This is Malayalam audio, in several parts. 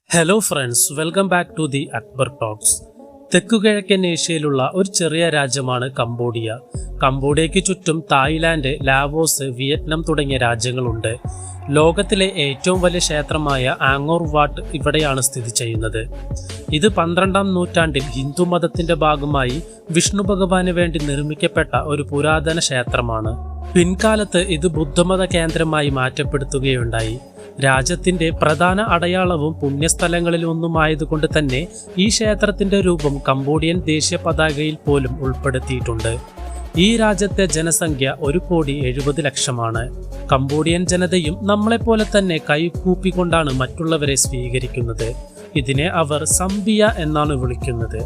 Hello friends, welcome back to the Akbar talks. തെക്കുകിഴക്കൻ ഏഷ്യയിലുള്ള ഒരു ചെറിയ രാജ്യമാണ് കംബോഡിയ. കംബോഡിയയ്ക്ക് ചുറ്റും തായ്ലാന്റ്, ലാവോസ്, വിയറ്റ്നാം തുടങ്ങിയ രാജ്യങ്ങളുണ്ട്. ലോകത്തിലെ ഏറ്റവും വലിയ ക്ഷേത്രമായ ആങ്കോർ വാട്ട് ഇവിടെയാണ് സ്ഥിതി ചെയ്യുന്നത്. ഇത് 12ാം നൂറ്റാണ്ടിൽ ഹിന്ദു മതത്തിന്റെ ഭാഗമായി വിഷ്ണു ഭഗവാന് വേണ്ടി നിർമ്മിക്കപ്പെട്ട ഒരു പുരാതന ക്ഷേത്രമാണ്. പിൻകാലത്ത് ഇത് ബുദ്ധമത കേന്ദ്രമായി മാറ്റപ്പെടുത്തുകയുണ്ടായി. രാജ്യത്തിന്റെ പ്രധാന അടയാളവും പുണ്യസ്ഥലങ്ങളിലൊന്നുമായതുകൊണ്ട് തന്നെ ഈ ക്ഷേത്രത്തിന്റെ രൂപം കംബോഡിയൻ ദേശീയ പതാകയിൽ പോലും ഉൾപ്പെടുത്തിയിട്ടുണ്ട്. ഈ രാജ്യത്തെ ജനസംഖ്യ 1,70,00,000 കംബോഡിയൻ ജനതയും നമ്മളെപ്പോലെ തന്നെ കൈകൂപ്പിക്കൊണ്ടാണ് മറ്റുള്ളവരെ സ്വീകരിക്കുന്നത്. ഇതിനെ അവർ സംബിയ എന്നാണ് വിളിക്കുന്നത്.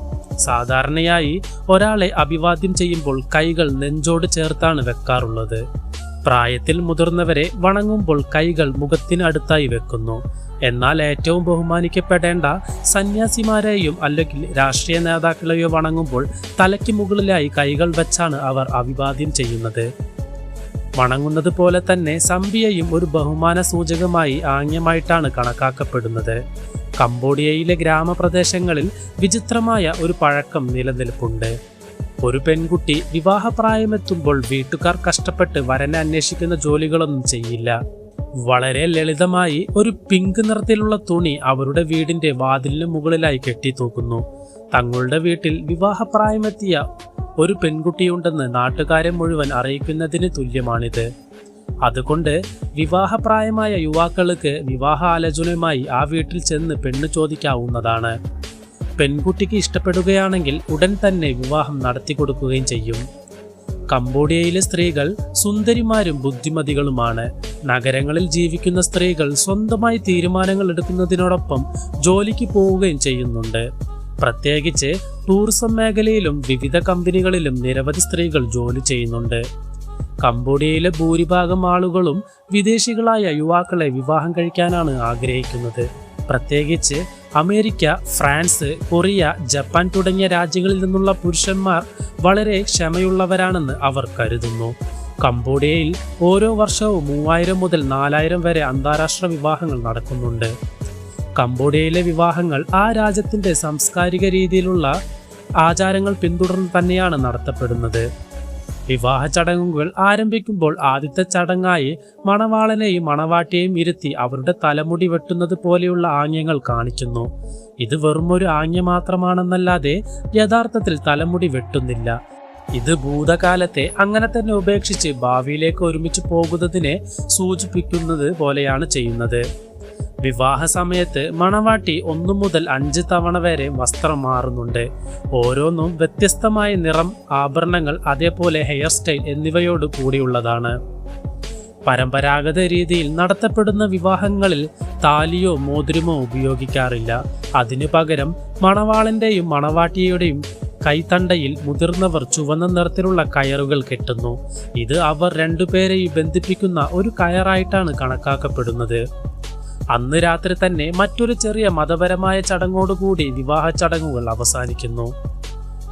സാധാരണയായി ഒരാളെ അഭിവാദ്യം ചെയ്യുമ്പോൾ കൈകൾ നെഞ്ചോട് ചേർത്താണ് വെക്കാറുള്ളത്. പ്രായത്തിൽ മുതിർന്നവരെ വണങ്ങുമ്പോൾ കൈകൾ മുഖത്തിന് അടുത്തായി വെക്കുന്നു. എന്നാൽ ഏറ്റവും ബഹുമാനിക്കപ്പെടേണ്ട സന്യാസിമാരെയും അല്ലെങ്കിൽ രാഷ്ട്രീയ നേതാക്കളെയോ വണങ്ങുമ്പോൾ തലയ്ക്ക് മുകളിലായി കൈകൾ വെച്ചാണ് അവർ അഭിവാദ്യം ചെയ്യുന്നത്. വണങ്ങുന്നത് പോലെ തന്നെ സംബിയയും ഒരു ബഹുമാന സൂചകമായി ആംഗ്യമായിട്ടാണ് കണക്കാക്കപ്പെടുന്നത്. കംബോഡിയയിലെ ഗ്രാമപ്രദേശങ്ങളിൽ വിചിത്രമായ ഒരു പഴക്കം നിലനിൽപ്പുണ്ട്. ഒരു പെൺകുട്ടി വിവാഹപ്രായമെത്തുമ്പോൾ വീട്ടുകാർ കഷ്ടപ്പെട്ട് വരനെ അന്വേഷിക്കുന്ന ജോലികളൊന്നും ചെയ്യില്ല. വളരെ ലളിതമായി ഒരു പിങ്ക് നിറത്തിലുള്ള തുണി അവരുടെ വീടിന്റെ വാതിലിന് മുകളിലായി കെട്ടിത്തൂക്കുന്നു. തങ്ങളുടെ വീട്ടിൽ വിവാഹപ്രായമെത്തിയ ഒരു പെൺകുട്ടിയുണ്ടെന്ന് നാട്ടുകാരെ മുഴുവൻ അറിയിക്കുന്നതിന് തുല്യമാണിത്. അതുകൊണ്ട് വിവാഹപ്രായമായ യുവാക്കൾക്ക് വിവാഹ ആലോചനയുമായി ആ വീട്ടിൽ ചെന്ന് പെണ്ണ് ചോദിക്കാവുന്നതാണ്. പെൺകുട്ടിക്ക് ഇഷ്ടപ്പെടുകയാണെങ്കിൽ ഉടൻ തന്നെ വിവാഹം നടത്തി കൊടുക്കുകയും ചെയ്യും. കംബോഡിയയിലെ സ്ത്രീകൾ സുന്ദരിമാരും ബുദ്ധിമതികളുമാണ്. നഗരങ്ങളിൽ ജീവിക്കുന്ന സ്ത്രീകൾ സ്വന്തമായി തീരുമാനങ്ങൾ എടുക്കുന്നതിനോടൊപ്പം ജോലിക്ക് പോവുകയും ചെയ്യുന്നുണ്ട്. പ്രത്യേകിച്ച് ടൂറിസം മേഖലയിലും വിവിധ കമ്പനികളിലും നിരവധി സ്ത്രീകൾ ജോലി ചെയ്യുന്നുണ്ട്. കംബോഡിയയിലെ ഭൂരിഭാഗം ആളുകളും വിദേശികളായ യുവാക്കളെ വിവാഹം കഴിക്കാനാണ് ആഗ്രഹിക്കുന്നത്. പ്രത്യേകിച്ച് അമേരിക്ക, ഫ്രാൻസ്, കൊറിയ, ജപ്പാൻ തുടങ്ങിയ രാജ്യങ്ങളിൽ നിന്നുള്ള പുരുഷന്മാർ വളരെ ക്ഷമയുള്ളവരാണെന്ന് അവർ കരുതുന്നു. കംബോഡിയയിൽ ഓരോ വർഷവും 3000 മുതൽ 4000 വരെ അന്താരാഷ്ട്ര വിവാഹങ്ങൾ നടക്കുന്നുണ്ട്. കംബോഡിയയിലെ വിവാഹങ്ങൾ ആ രാജ്യത്തിന്റെ സാംസ്കാരിക രീതിയിലുള്ള ആചാരങ്ങൾ പിന്തുടർന്ന് തന്നെയാണ് നടത്തപ്പെടുന്നത്. വിവാഹ ചടങ്ങുകൾ ആരംഭിക്കുമ്പോൾ ആദ്യത്തെ ചടങ്ങായി മണവാളനെയും മണവാട്ടിയെയും ഇരുത്തി അവരുടെ തലമുടി വെട്ടുന്നത് പോലെയുള്ള ആംഗ്യങ്ങൾ കാണിക്കുന്നു. ഇത് വെറുമൊരു ആംഗ്യം മാത്രമാണെന്നല്ലാതെ യഥാർത്ഥത്തിൽ തലമുടി വെട്ടുന്നില്ല. ഇത് ഭൂതകാലത്തെ അങ്ങനെ തന്നെ ഉപേക്ഷിച്ച് ഭാവിയിലേക്ക് ഒരുമിച്ച് പോകുന്നതിനെ സൂചിപ്പിക്കുന്നത് പോലെയാണ് ചെയ്യുന്നത്. വിവാഹ സമയത്ത് മണവാട്ടി 1 മുതൽ 5 തവണ വരെ വസ്ത്രം മാറുന്നുണ്ട്. ഓരോന്നും വ്യത്യസ്തമായ നിറം, ആഭരണങ്ങൾ, അതേപോലെ ഹെയർ സ്റ്റൈൽ എന്നിവയോട് കൂടിയുള്ളതാണ്. പരമ്പരാഗത രീതിയിൽ നടത്തപ്പെടുന്ന വിവാഹങ്ങളിൽ താലിയോ മോതിരമോ ഉപയോഗിക്കാറില്ല. അതിനു പകരം മണവാളന്റെയും മണവാട്ടിയുടെയും കൈത്തണ്ടയിൽ മുതിർന്നവർ ചുവന്ന നിറത്തിലുള്ള കയറുകൾ കെട്ടുന്നു. ഇത് അവർ രണ്ടുപേരെയും ബന്ധിപ്പിക്കുന്ന ഒരു കയറായിട്ടാണ് കണക്കാക്കപ്പെടുന്നത്. അന്ന് രാത്രി തന്നെ മറ്റൊരു ചെറിയ മതപരമായ ചടങ്ങോടുകൂടി വിവാഹ ചടങ്ങുകൾ അവസാനിക്കുന്നു.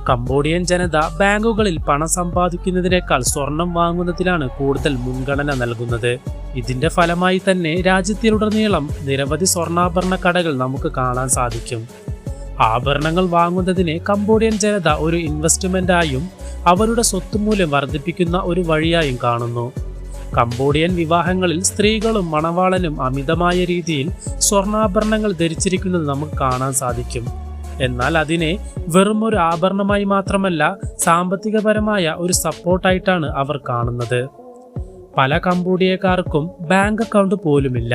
കംബോഡിയൻ ജനത ബാങ്കുകളിൽ പണം സമ്പാദിക്കുന്നതിനേക്കാൾ സ്വർണം വാങ്ങുന്നതിനാണ് കൂടുതൽ മുൻഗണന നൽകുന്നത്. ഇതിന്റെ ഫലമായി തന്നെ രാജ്യത്തിലുടനീളം നിരവധി സ്വർണ്ണാഭരണ കടകൾ നമുക്ക് കാണാൻ സാധിക്കും. ആഭരണങ്ങൾ വാങ്ങുന്നതിനെ കംബോഡിയൻ ജനത ഒരു ഇൻവെസ്റ്റ്മെന്റായും അവരുടെ സ്വത്തുമൂല്യം വർദ്ധിപ്പിക്കുന്ന ഒരു വഴിയായും കാണുന്നു. കംബോഡിയൻ വിവാഹങ്ങളിൽ സ്ത്രീകളും മണവാളനും അമിതമായ രീതിയിൽ സ്വർണ്ണാഭരണങ്ങൾ ധരിച്ചിരിക്കുന്നത് നമുക്ക് കാണാൻ സാധിക്കും. എന്നാൽ അതിനെ വെറും ഒരു ആഭരണമായി മാത്രമല്ല, സാമ്പത്തികപരമായ ഒരു സപ്പോർട്ടായിട്ടാണ് അവർ കാണുന്നത്. പല കംബോഡിയക്കാർക്കും ബാങ്ക് അക്കൗണ്ട് പോലുമില്ല.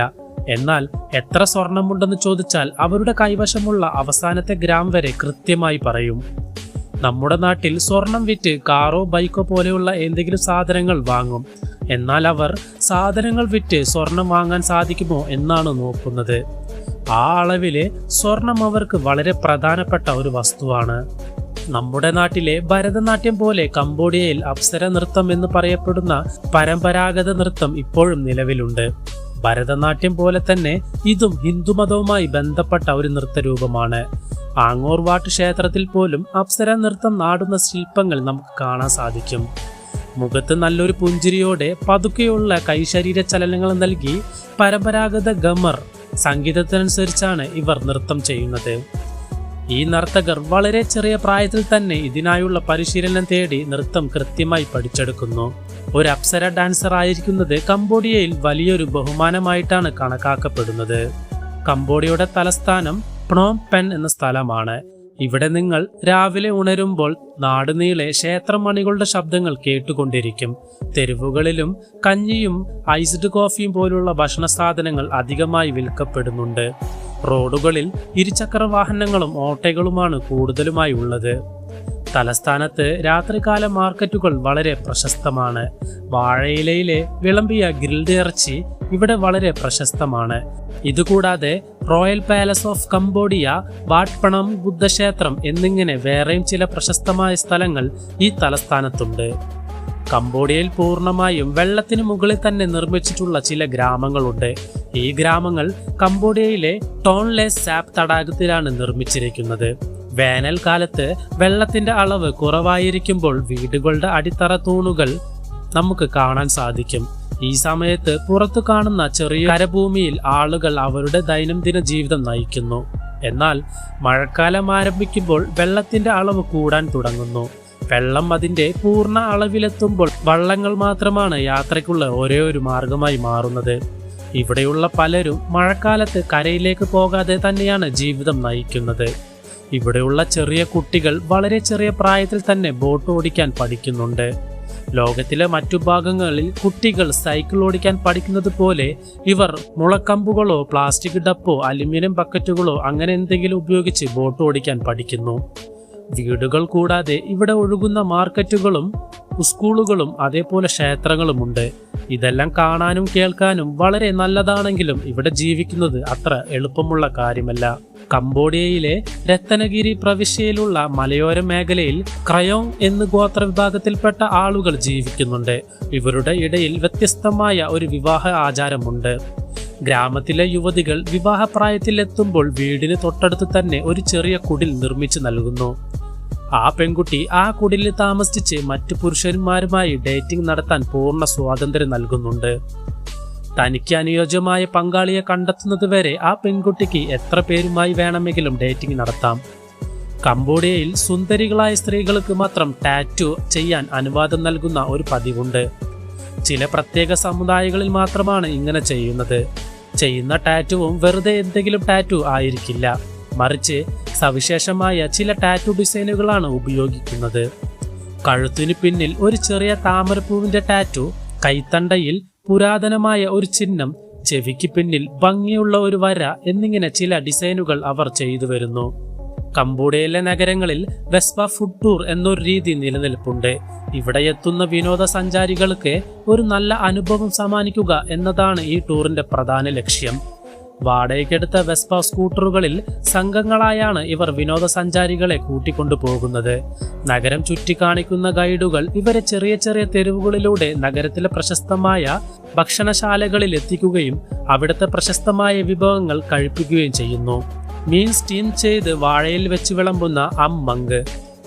എന്നാൽ എത്ര സ്വർണമുണ്ടെന്ന് ചോദിച്ചാൽ അവരുടെ കൈവശമുള്ള അവസാനത്തെ ഗ്രാം വരെ കൃത്യമായി പറയും. നമ്മുടെ നാട്ടിൽ സ്വർണം വിറ്റ് കാറോ ബൈക്കോ പോലെയുള്ള എന്തെങ്കിലും സാധനങ്ങൾ വാങ്ങും. എന്നാൽ അവർ സാധനങ്ങൾ വിറ്റ് സ്വർണം വാങ്ങാൻ സാധിക്കുമോ എന്നാണ് നോക്കുന്നത്. ആ അളവിലെ സ്വർണം അവർക്ക് വളരെ പ്രധാനപ്പെട്ട ഒരു വസ്തുവാണ്. നമ്മുടെ നാട്ടിലെ ഭരതനാട്യം പോലെ കംബോഡിയയിൽ അപ്സര നൃത്തം എന്ന് പറയപ്പെടുന്ന പരമ്പരാഗത നൃത്തം ഇപ്പോഴും നിലവിലുണ്ട്. ഭരതനാട്യം പോലെ തന്നെ ഇതും ഹിന്ദുമതവുമായി ബന്ധപ്പെട്ട ഒരു നൃത്തരൂപമാണ്. ആങ്കോർ വാട്ട് ക്ഷേത്രത്തിൽ പോലും അപ്സര നൃത്തം നാടുന്ന ശില്പങ്ങൾ നമുക്ക് കാണാൻ സാധിക്കും. മുഖത്ത് നല്ലൊരു പുഞ്ചിരിയോടെ പതുക്കെയുള്ള കൈശരീര ചലനങ്ങൾ നൽകി പരമ്പരാഗത ഗമർ സംഗീതത്തിനനുസരിച്ചാണ് ഇവർ നൃത്തം ചെയ്യുന്നത്. ഈ നർത്തകർ വളരെ ചെറിയ പ്രായത്തിൽ തന്നെ ഇതിനായുള്ള പരിശീലനം തേടി നൃത്തം കൃത്യമായി പഠിച്ചെടുക്കുന്നു. ഒരു അപ്സര ഡാൻസർ ആയിരിക്കുന്നത് കംബോഡിയയിൽ വലിയൊരു ബഹുമാനമായിട്ടാണ് കണക്കാക്കപ്പെടുന്നത്. കംബോഡിയയുടെ തലസ്ഥാനം പ്നോം പെൻ എന്ന സ്ഥലമാണ്. ഇവിടെ നിങ്ങൾ രാവിലെ ഉണരുമ്പോൾ നാടുനീളെ ക്ഷേത്രമണികളുടെ ശബ്ദങ്ങൾ കേട്ടുകൊണ്ടിരിക്കും. തെരുവുകളിലും കഞ്ഞിയും ഐസ്ഡ് കോഫിയും പോലുള്ള ഭക്ഷണ സാധനങ്ങൾ അധികമായി വിൽക്കപ്പെടുന്നുണ്ട്. റോഡുകളിൽ ഇരുചക്ര വാഹനങ്ങളും ഓട്ടോകളുമാണ് കൂടുതലുമായി ഉള്ളത്. തലസ്ഥാനത്ത് രാത്രികാല മാർക്കറ്റുകൾ വളരെ പ്രശസ്തമാണ്. വാഴയിലയിലെ വിളമ്പിയ ഗ്രിൽഡ് ഇറച്ചി ഇവിടെ വളരെ പ്രശസ്തമാണ്. ഇതുകൂടാതെ royal palace of Cambodia, what പണം ബുദ്ധക്ഷേത്രം എന്നിങ്ങനെ വേറെയും ചില പ്രശസ്തമായ സ്ഥലങ്ങൾ ഈ തലസ്ഥാനത്തുണ്ട്. കംബോഡിയയിൽ പൂർണ്ണമായും വെള്ളത്തിന് മുകളിൽ തന്നെ നിർമ്മിച്ചിട്ടുള്ള ചില ഗ്രാമങ്ങളുണ്ട്. ഈ ഗ്രാമങ്ങൾ കംബോഡിയയിലെ ടോൺലെ സാപ്പ് തടാകത്തിലാണ് നിർമ്മിച്ചിരിക്കുന്നത്. വേനൽക്കാലത്ത് വെള്ളത്തിന്റെ അളവ് കുറവായിരിക്കുമ്പോൾ വീടുകളുടെ അടിത്തറ തൂണുകൾ നമുക്ക് കാണാൻ സാധിക്കും. ഈ സമയത്ത് പുറത്തു കാണുന്ന ചെറിയ കരഭൂമിയിൽ ആളുകൾ അവരുടെ ദൈനംദിന ജീവിതം നയിക്കുന്നു. എന്നാൽ മഴക്കാലം ആരംഭിക്കുമ്പോൾ വെള്ളത്തിന്റെ അളവ് കൂടാൻ തുടങ്ങുന്നു. വെള്ളം അതിന്റെ പൂർണ്ണ അളവിലെത്തുമ്പോൾ വള്ളങ്ങൾ മാത്രമാണ് യാത്രയ്ക്കുള്ള ഒരേ ഒരു മാർഗമായി മാറുന്നത്. ഇവിടെയുള്ള പലരും മഴക്കാലത്ത് കരയിലേക്ക് പോകാതെ തന്നെയാണ് ജീവിതം നയിക്കുന്നത്. ഇവിടെയുള്ള ചെറിയ കുട്ടികൾ വളരെ ചെറിയ പ്രായത്തിൽ തന്നെ ബോട്ട് ഓടിക്കാൻ പഠിക്കുന്നുണ്ട്. ലോകത്തിലെ മറ്റു ഭാഗങ്ങളിൽ കുട്ടികൾ സൈക്കിൾ ഓടിക്കാൻ പഠിക്കുന്നത് പോലെ ഇവർ മുളക്കമ്പുകളോ പ്ലാസ്റ്റിക് ഡപ്പോ അലുമിനിയം ബക്കറ്റുകളോ അങ്ങനെ എന്തെങ്കിലും ഉപയോഗിച്ച് ബോട്ട് ഓടിക്കാൻ പഠിക്കുന്നു. വീടുകൾ കൂടാതെ ഇവിടെ ഒഴുകുന്ന മാർക്കറ്റുകളും സ്കൂളുകളും അതേപോലെ ക്ഷേത്രങ്ങളുമുണ്ട്. ഇതെല്ലാം കാണാനും കേൾക്കാനും വളരെ നല്ലതാണെങ്കിലും ഇവിടെ ജീവിക്കുന്നത് അത്ര എളുപ്പമുള്ള കാര്യമല്ല. കംബോഡിയയിലെ രത്നഗിരി പ്രവിശ്യയിലുള്ള മലയോര മേഖലയിൽ ക്രയോങ് എന്ന് ഗോത്രവിഭാഗത്തിൽപ്പെട്ട ആളുകൾ ജീവിക്കുന്നുണ്ട്. ഇവരുടെ ഇടയിൽ വ്യത്യസ്തമായ ഒരു വിവാഹ ആചാരമുണ്ട്. ഗ്രാമത്തിലെ യുവതികൾ വിവാഹപ്രായത്തിലെത്തുമ്പോൾ വീടിന് തൊട്ടടുത്ത് തന്നെ ഒരു ചെറിയ കുടിൽ നിർമ്മിച്ചു നൽകുന്നു. ആ പെൺകുട്ടി ആ കുടിലിൽ താമസിച്ച് മറ്റു പുരുഷന്മാരുമായി ഡേറ്റിംഗ് നടത്താൻ പൂർണ്ണ സ്വാതന്ത്ര്യം നൽകുന്നുണ്ട്. തനിക്ക് അനുയോജ്യമായ പങ്കാളിയെ കണ്ടെത്തുന്നതുവരെ ആ പെൺകുട്ടിക്ക് എത്ര പേരുമായി വേണമെങ്കിലും ഡേറ്റിംഗ് നടത്താം. കംബോഡിയയിൽ സുന്ദരികളായ സ്ത്രീകൾക്ക് മാത്രം ടാറ്റു ചെയ്യാൻ അനുവാദം നൽകുന്ന ഒരു പതിവുണ്ട്. ചില പ്രത്യേക സമുദായങ്ങളിൽ മാത്രമാണ് ഇങ്ങനെ ചെയ്യുന്നത്. ചെയ്യുന്ന ടാറ്റുവും വെറുതെ എന്തെങ്കിലും ടാറ്റു ആയിരിക്കില്ല, മറിച്ച് സവിശേഷമായ ചില ടാറ്റു ഡിസൈനുകളാണ് ഉപയോഗിക്കുന്നത്. കഴുത്തിനു പിന്നിൽ ഒരു ചെറിയ താമരപ്പൂവിന്റെ ടാറ്റു, കൈത്തണ്ടയിൽ പുരാതനമായ ഒരു ചിഹ്നം, ചെവിക്ക് പിന്നിൽ ഭംഗിയുള്ള ഒരു വര എന്നിങ്ങനെ ചില ഡിസൈനുകൾ അവർ ചെയ്തു വരുന്നു. കംബോഡിയയിലെ നഗരങ്ങളിൽ വെസ്പ ഫുഡ് ടൂർ എന്നൊരു രീതി നിലനിൽപ്പുണ്ട്. ഇവിടെ എത്തുന്ന വിനോദസഞ്ചാരികൾക്ക് ഒരു നല്ല അനുഭവം സമ്മാനിക്കുക എന്നതാണ് ഈ ടൂറിന്റെ പ്രധാന ലക്ഷ്യം. വാടകയ്ക്കെടുത്ത വെസ്പ സ്കൂട്ടറുകളിൽ സംഘങ്ങളായാണ് ഇവർ വിനോദസഞ്ചാരികളെ കൂട്ടിക്കൊണ്ടു പോകുന്നത്. നഗരം ചുറ്റിക്കാണിക്കുന്ന ഗൈഡുകൾ ഇവരെ ചെറിയ ചെറിയ തെരുവുകളിലൂടെ നഗരത്തിലെ പ്രശസ്തമായ ഭക്ഷണശാലകളിൽ എത്തിക്കുകയും അവിടുത്തെ പ്രശസ്തമായ വിഭവങ്ങൾ കഴിപ്പിക്കുകയും ചെയ്യുന്നു. മീൻ സ്റ്റീം ചെയ്ത് വാഴയിൽ വെച്ച് വിളമ്പുന്ന അമ്മങ്ക്,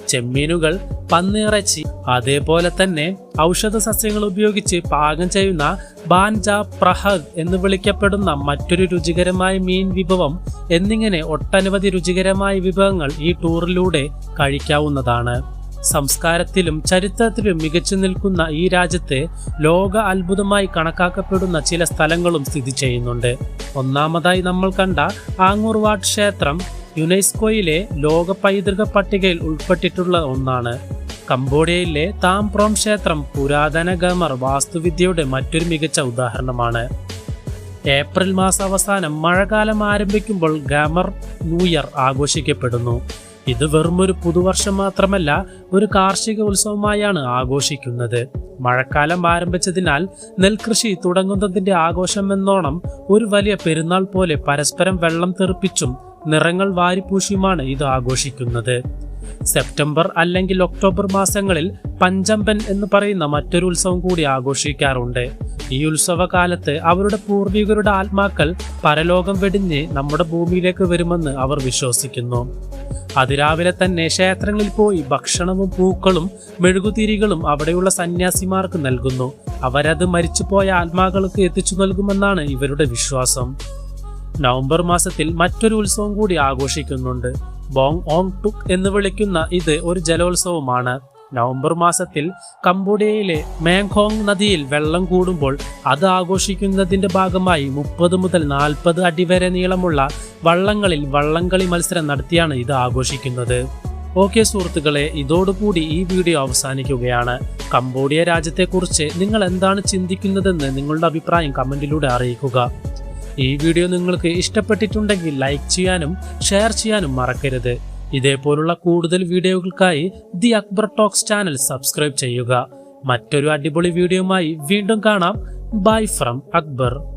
ചെമ്മീനുകൾ, പന്നിയിറച്ചി, അതേപോലെ തന്നെ ഔഷധ സസ്യങ്ങൾ ഉപയോഗിച്ച് പാകം ചെയ്യുന്ന ബാൻജ പ്രഹദ് എന്ന് വിളിക്കപ്പെടുന്ന മറ്റൊരു രുചികരമായ മീൻ വിഭവം എന്നിങ്ങനെ ഒട്ടനവധി രുചികരമായ വിഭവങ്ങൾ ഈ ടൂറിലൂടെ കഴിക്കാവുന്നതാണ്. സംസ്കാരത്തിലും ചരിത്രത്തിലും മികച്ചു നിൽക്കുന്ന ഈ രാജ്യത്ത് ലോക അത്ഭുതമായി കണക്കാക്കപ്പെടുന്ന ചില സ്ഥലങ്ങളും സ്ഥിതി ചെയ്യുന്നുണ്ട്. ഒന്നാമതായി നമ്മൾ കണ്ട ആങ്ങൂർ വാട്ട് ക്ഷേത്രം യുനെസ്കോയിലെ ലോക പൈതൃക പട്ടികയിൽ ഉൾപ്പെട്ടിട്ടുള്ള ഒന്നാണ്. കംബോഡിയയിലെ താം പ്രോം ക്ഷേത്രം പുരാതന ഖമർ വാസ്തുവിദ്യയുടെ മറ്റൊരു മികച്ച ഉദാഹരണമാണ്. ഏപ്രിൽ മാസാവസാനം മഴക്കാലം ആരംഭിക്കുമ്പോൾ ഖമർ ന്യൂ ഇയർ ആഘോഷിക്കപ്പെടുന്നു. ഇത് വെറുമൊരു പുതുവർഷം മാത്രമല്ല, ഒരു കാർഷിക ഉത്സവമായാണ് ആഘോഷിക്കുന്നത്. മഴക്കാലം ആരംഭിച്ചതിനാൽ നെൽകൃഷി തുടങ്ങുന്നതിന്റെ ആഘോഷമെന്നോണം ഒരു വലിയ പെരുന്നാൾ പോലെ പരസ്പരം വെള്ളം തെറിപ്പിച്ചും നിറങ്ങൾ വാരിപ്പൂശിയുമാണ് ഇത് ആഘോഷിക്കുന്നത്. സെപ്റ്റംബർ അല്ലെങ്കിൽ ഒക്ടോബർ മാസങ്ങളിൽ പഞ്ചമ്പൻ എന്ന് പറയുന്ന മറ്റൊരു ഉത്സവം കൂടി ആഘോഷിക്കാറുണ്ട്. ഈ ഉത്സവകാലത്ത് അവരുടെ പൂർവികരുടെ ആത്മാക്കൾ പരലോകം വെടിഞ്ഞ് നമ്മുടെ ഭൂമിയിലേക്ക് വരുമെന്ന് അവർ വിശ്വസിക്കുന്നു. അതിരാവിലെ തന്നെ ക്ഷേത്രങ്ങളിൽ പോയി ഭക്ഷണവും പൂക്കളും മെഴുകുതിരികളും അവിടെയുള്ള സന്യാസിമാർക്ക് നൽകുന്നു. അവരത് മരിച്ചുപോയ ആത്മാക്കൾക്ക് എത്തിച്ചു നൽകുമെന്നാണ് ഇവരുടെ വിശ്വാസം. നവംബർ മാസത്തിൽ മറ്റൊരു ഉത്സവം കൂടി ആഘോഷിക്കുന്നുണ്ട്. ബോങ് ഓങ് ടുക് എന്ന് വിളിക്കുന്ന ഇത് ഒരു ജലോത്സവമാണ്. നവംബർ മാസത്തിൽ കംബോഡിയയിലെ മേംഗോങ് നദിയിൽ വെള്ളം കൂടുമ്പോൾ അത് ആഘോഷിക്കുന്നതിന്റെ ഭാഗമായി 30 മുതൽ 40 അടി വരെ നീളമുള്ള വള്ളങ്ങളിൽ വള്ളംകളി മത്സരം നടത്തിയാണ് ഇത് ആഘോഷിക്കുന്നത്. ഓക്കെ സുഹൃത്തുക്കളെ, ഇതോടുകൂടി ഈ വീഡിയോ അവസാനിക്കുകയാണ്. കംബോഡിയ രാജ്യത്തെക്കുറിച്ച് നിങ്ങൾ എന്താണ് ചിന്തിക്കുന്നതെന്ന് നിങ്ങളുടെ അഭിപ്രായം കമന്റിലൂടെ അറിയിക്കുക. ഈ വീഡിയോ നിങ്ങൾക്ക് ഇഷ്ടപ്പെട്ടിട്ടുണ്ടെങ്കിൽ ലൈക്ക് ചെയ്യാനും ഷെയർ ചെയ്യാനും മറക്കരുത്. ഇതേപോലുള്ള കൂടുതൽ വീഡിയോകൾക്കായി the Akbar talks channel subscribe ചെയ്യുക. മറ്റൊരു അടിപൊളി വീഡിയോയുമായി വീണ്ടും കാണാം. Bye from Akbar.